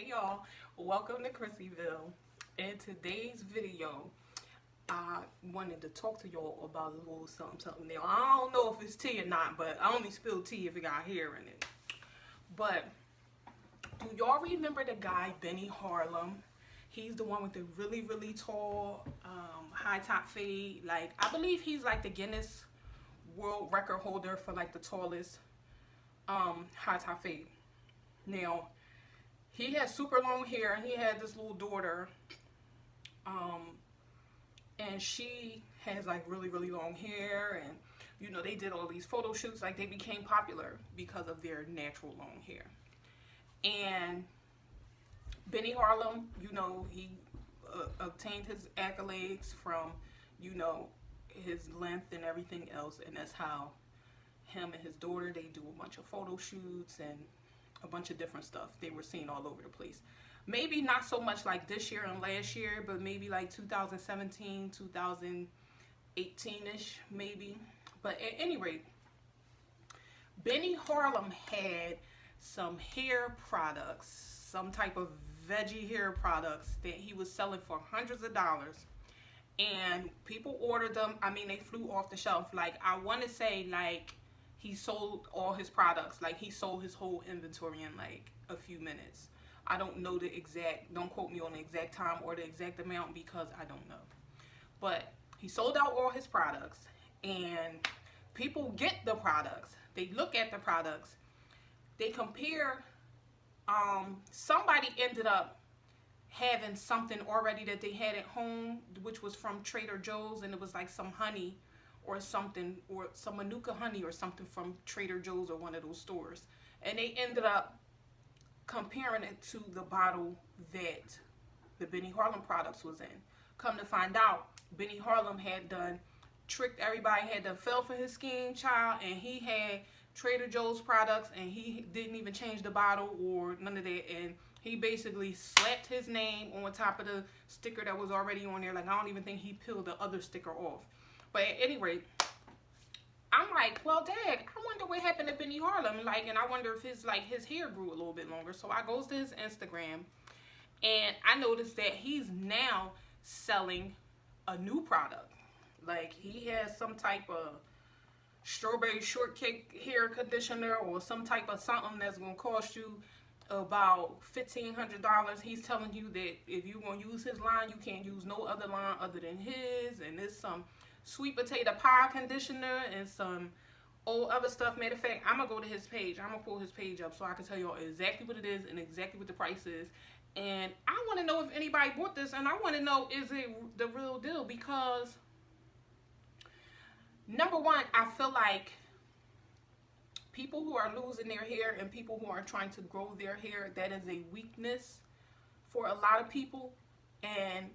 Hey y'all, welcome to Chrissyville. In today's video, I wanted to talk to y'all about a little something. Now, I don't know if it's tea or not, but I only spill tea if it got hair in it. But do y'all remember the guy Benny Harlem? He's the one with the really tall, high top fade. Like, I believe he's like the Guinness world record holder for like the tallest high top fade. Now, he had super long hair and he had this little daughter, and she has like really long hair, and you know they did all these photo shoots. Like, they became popular because of their natural long hair. And Benny Harlem, you know, he obtained his accolades from, you know, his length and everything else, and that's how him and his daughter, they do a bunch of photo shoots and a bunch of different stuff. They were seen all over the place. Maybe not so much like this year and last year, but maybe like 2017, 2018-ish, maybe. But at any rate, Benny Harlem had some hair products, some type of veggie hair products that he was selling for hundreds of dollars. And people ordered them. I mean, they flew off the shelf. Like, I want to say, like, he sold all his products. Like, he sold his whole inventory in like a few minutes. I don't know the exact, don't quote me on the exact time or the exact amount because I don't know. But he sold out all his products, and people get the products. They look at the products. They compare. Somebody ended up having something already that they had at home, which was from Trader Joe's, and it was like some honey or something, or some Manuka honey or something from Trader Joe's or one of those stores. And they ended up comparing it to the bottle that the Benny Harlem products was in. Come to find out, Benny Harlem had done tricked everybody, had done fell for his scheme, child, and he had Trader Joe's products, and he didn't even change the bottle or none of that, and he basically slapped his name on top of the sticker that was already on there. Like, I don't even think he peeled the other sticker off. But at any rate, I'm like, well, Dad, I wonder what happened to Benny Harlem. Like, and I wonder if his hair grew a little bit longer. So I goes to his Instagram, and I noticed that he's now selling a new product. Like, he has some type of strawberry shortcake hair conditioner or some type of something that's going to cost you about $1,500. He's telling you that if you're going to use his line, you can't use no other line other than his. And there's some sweet potato pie conditioner and some old other stuff. Matter of fact, I'm going to go to his page. I'm going to pull his page up so I can tell y'all exactly what it is and exactly what the price is. And I want to know if anybody bought this, and I want to know, is it the real deal? Because number one, I feel like people who are losing their hair and people who are trying to grow their hair, that is a weakness for a lot of people, and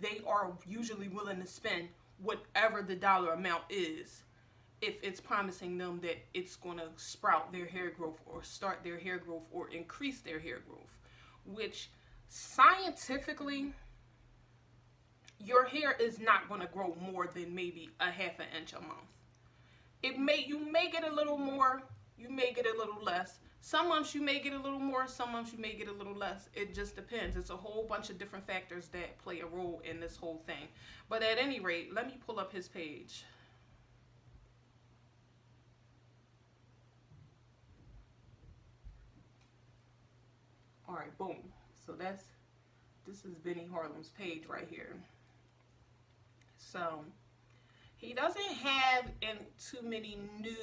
they are usually willing to spend whatever the dollar amount is if it's promising them that it's going to sprout their hair growth or start their hair growth or increase their hair growth, which scientifically, your hair is not going to grow more than maybe a half an inch a month. You may get a little more, you may get a little less. Some months you may get a little more, some months you may get a little less. It just depends. It's a whole bunch of different factors that play a role in this whole thing. But at any rate, let me pull up his page. All right, boom. So this is Benny Harlem's page right here. So he doesn't have too many new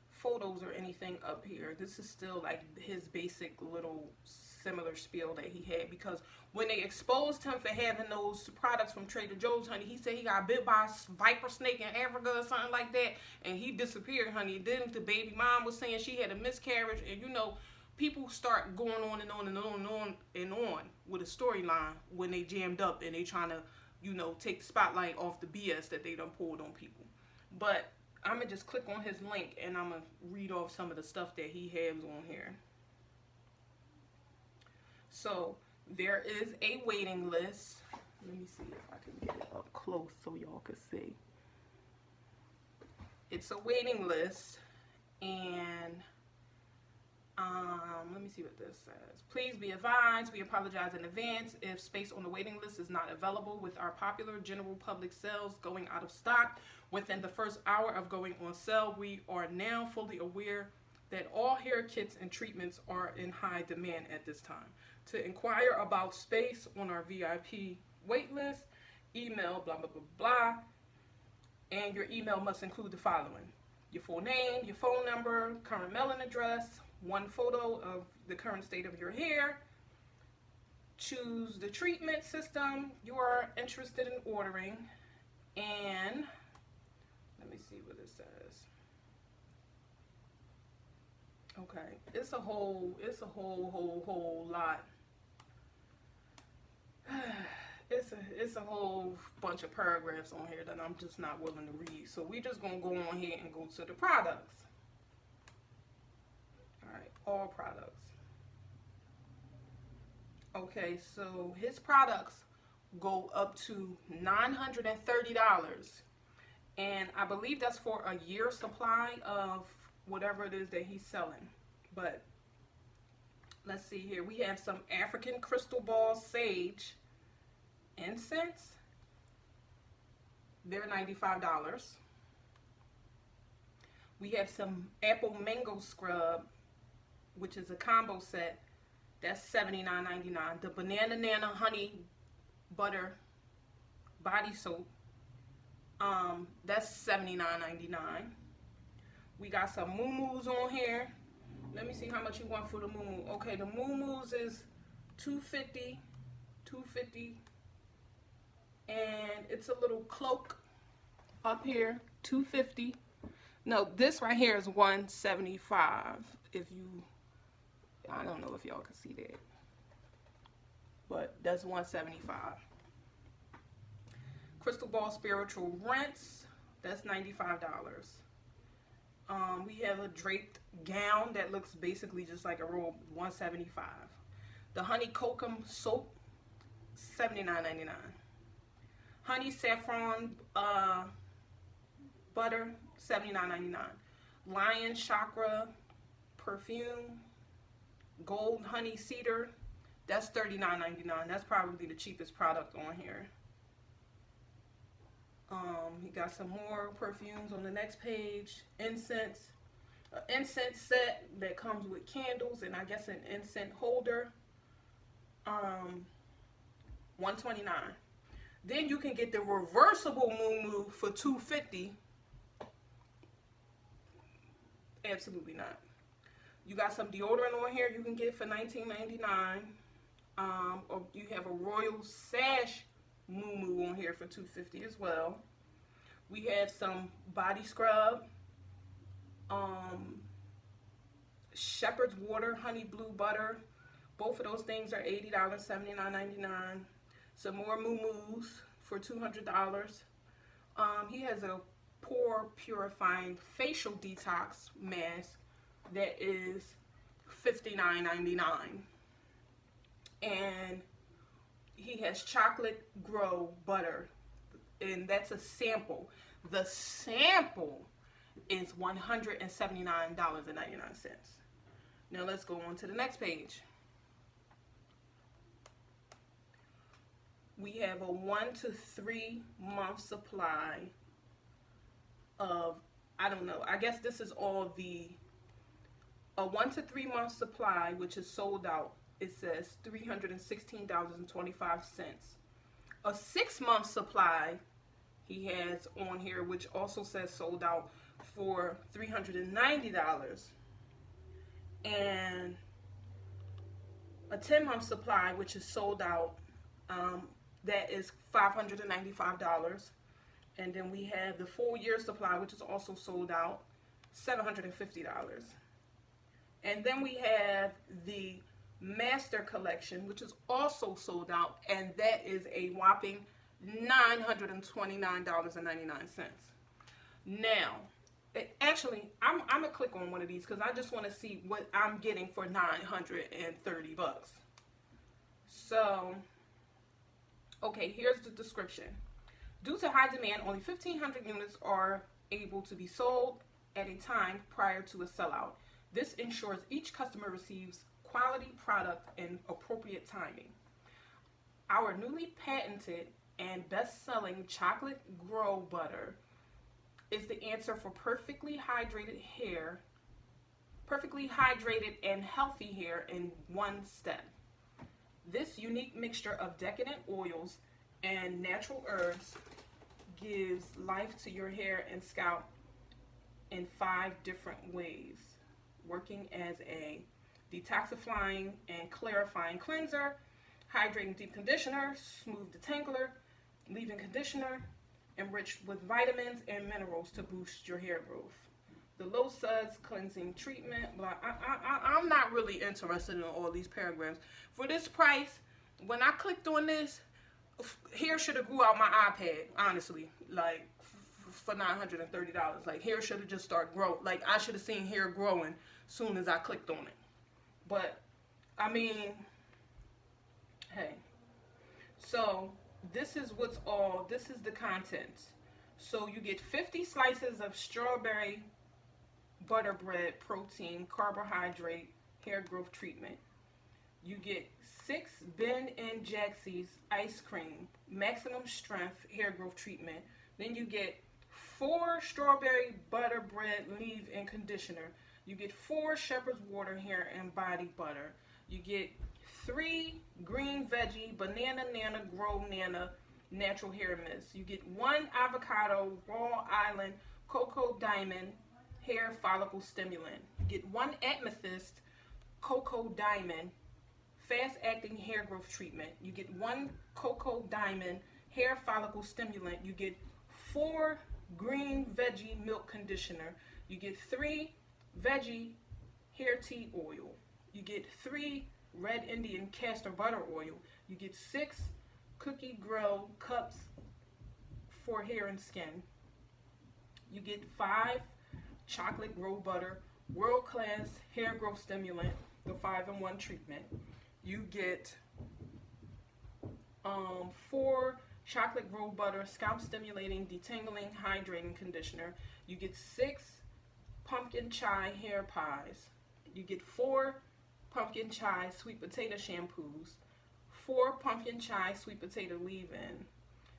photos or anything up here. This is still like his basic little similar spiel that he had, because when they exposed him for having those products from Trader Joe's, honey, he said he got bit by a viper snake in Africa or something like that, and he disappeared, honey. Then the baby mom was saying she had a miscarriage, and you know, people start going on and on and on and on and on with a storyline when they jammed up and they trying to, you know, take the spotlight off the BS that they done pulled on people. But I'm going to just click on his link and I'm going to read off some of the stuff that he has on here. So there is a waiting list. Let me see if I can get it up close so y'all can see. It's a waiting list, and Let me see what this says. Please be advised, we apologize in advance if space on the waiting list is not available. With our popular general public sales going out of stock within the first hour of going on sale, we are now fully aware that all hair kits and treatments are in high demand at this time. To inquire about space on our VIP wait list, email blah blah blah blah, and your email must include the following: your full name, your phone number, current mailing address, one photo of the current state of your hair. Choose the treatment system you are interested in ordering, and let me see what it says. Okay, it's a whole lot. It's a whole bunch of paragraphs on here that I'm just not willing to read. So we just gonna go on here and go to the products. Alright, all products. Okay, so his products go up to $930. And I believe that's for a year supply of whatever it is that he's selling. But let's see here. We have some African crystal ball sage incense. They're $95. We have some apple mango scrub, which is a combo set. That's $79.99. The banana nana honey butter body soap, that's $79.99. We got some moo-moos on here. Let me see how much you want for the moo-moo. Okay, the moo-moos is $250, and it's a little cloak up here, $250. No, this right here is $175. If you, I don't know if y'all can see that, but that's $175. Crystal ball spiritual rinse, that's $95. We have a draped gown that looks basically just like a robe, $175. The honey kokum soap, $79.99. Honey saffron butter, $79.99. Lion chakra perfume, gold honey cedar, that's $39.99. That's probably the cheapest product on here. He got some more perfumes on the next page. Incense, an incense set that comes with candles and I guess an incense holder, $129. Then you can get the reversible moo-moo for $250. Absolutely not. You got some deodorant on here you can get for $19.99. Or you have a royal sash moo-moo on here for $250 as well. We have some body scrub, shepherd's water, honey blue butter. Both of those things are $80, $79.99. Some more moo-moos for $200. He has a pore purifying facial detox mask that is $59.99. And he has chocolate grow butter, and that's a sample. The sample is $179.99. Now let's go on to the next page. We have a 1 to 3 month supply of, I don't know, I guess this is all a 1 to 3 month supply, which is sold out. It says $316.25. A 6 month supply he has on here, which also says sold out, for $390. And a 10 month supply, which is sold out, that is $595. And then we have the full year supply, which is also sold out, $750. And then we have the Master Collection, which is also sold out, and that is a whopping $929.99. Now, actually, I'm gonna click on one of these because I just want to see what I'm getting for $930. So, okay, here's the description. Due to high demand, only 1,500 units are able to be sold at a time prior to a sellout. This ensures each customer receives quality product in appropriate timing. Our newly patented and best-selling chocolate grow butter is the answer for perfectly hydrated and healthy hair in one step. This unique mixture of decadent oils and natural herbs gives life to your hair and scalp in 5 different ways, working as a detoxifying and clarifying cleanser, hydrating deep conditioner, smooth detangler, leave-in conditioner, enriched with vitamins and minerals to boost your hair growth. The low suds cleansing treatment. I'm not really interested in all these paragraphs. For this price, when I clicked on this, hair should have grew out my iPad, honestly. Like, for $930. Like, hair should have just started growing. Like, I should have seen hair growing soon as I clicked on it. But, I mean, hey. So, this is the contents. So, you get 50 slices of strawberry butter bread protein carbohydrate hair growth treatment. You get 6 Ben and Jaxie's ice cream maximum strength hair growth treatment. Then you get 4 strawberry butter bread leave-in conditioner. You get 4 shepherd's water hair and body butter. You get 3 green veggie banana nana grow nana natural hair mist. You get 1 avocado raw island cocoa diamond hair follicle stimulant. You get 1 amethyst cocoa diamond fast acting hair growth treatment. You get 1 cocoa diamond hair follicle stimulant. You get 4 green veggie milk conditioner. You get 3 veggie hair tea oil. You get 3 red Indian castor butter oil. You get 6 cookie grow cups for hair and skin. You get 5 chocolate grow butter world class hair growth stimulant, the 5-in-1 treatment. You get 4 chocolate grow butter scalp stimulating detangling hydrating conditioner. You get 6 pumpkin chai hair pies. You get 4 pumpkin chai sweet potato shampoos, 4 pumpkin chai sweet potato leave-in.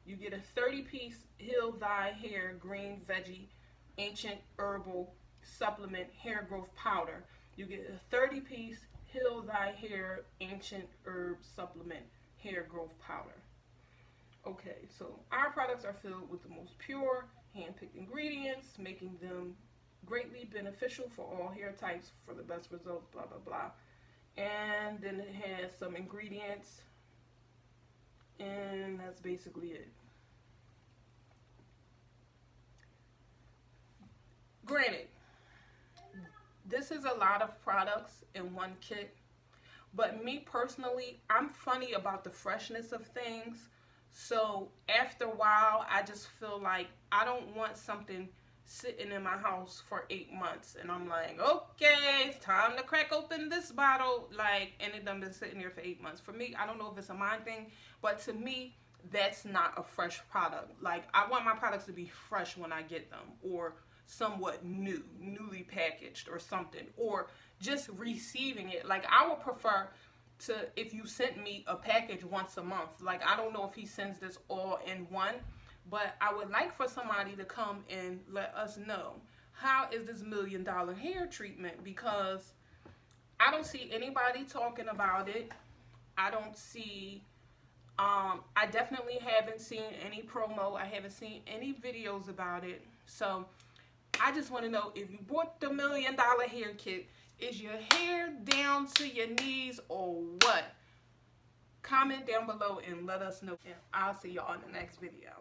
You get a 30-piece Heal Thy Hair green veggie ancient herbal supplement hair growth powder. You get a 30-piece Heal Thy Hair ancient herb supplement hair growth powder. Okay, so our products are filled with the most pure, hand-picked ingredients, making them greatly beneficial for all hair types for the best results, blah, blah, blah. And then it has some ingredients, and that's basically it. Granted, this is a lot of products in one kit, but me personally, I'm funny about the freshness of things. So after a while, I just feel like I don't want something sitting in my house for 8 months, and I'm like, okay, it's time to crack open this bottle, like, and it done been sitting there for 8 months. For me, I don't know if it's a mind thing, but to me, that's not a fresh product. Like, I want my products to be fresh when I get them, or somewhat newly packaged or something, or just receiving it. Like, I would prefer to, if you sent me a package once a month. Like, I don't know if he sends this all in one, but I would like for somebody to come and let us know, how is this $1 million hair treatment? Because I don't see anybody talking about it. I don't see, I definitely haven't seen any promo. I haven't seen any videos about it. So I just want to know, if you bought the $1 million hair kit, is your hair down to your knees or what? Comment down below and let us know. And I'll see y'all in the next video.